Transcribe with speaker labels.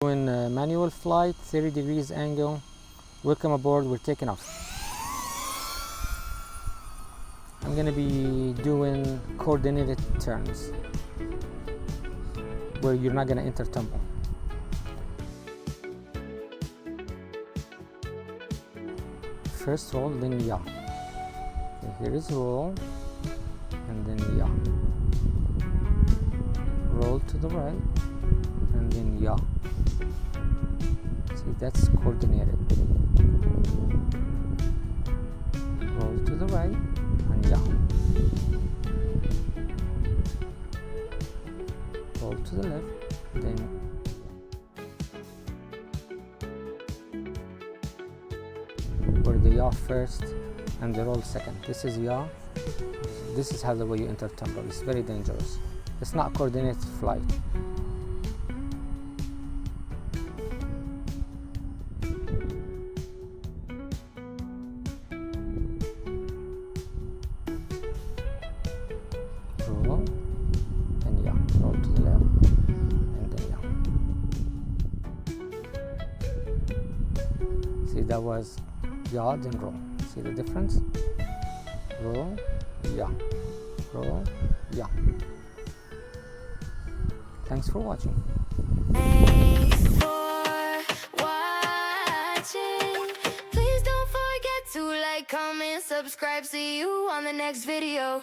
Speaker 1: Doing manual flight, 30 degrees angle. Welcome aboard, we're taking off. I'm gonna be doing coordinated turns where you're not gonna enter tumble. First roll, then yaw. Okay, here is roll, and then yaw. Roll to the right, and then yaw. See, that's coordinated. Roll to the right, and yaw. Roll to the left, then or the yaw first and the roll second. This is yaw. This is how the way you enter tumble. It's very dangerous. It's not coordinated flight. Roll and yaw. Roll to the left and then yaw. See, that was yaw then roll. See the difference? Roll, yaw. Roll, yaw. Thanks for watching.
Speaker 2: Thanks for watching. Please don't forget to like, comment, subscribe. See you on the next video.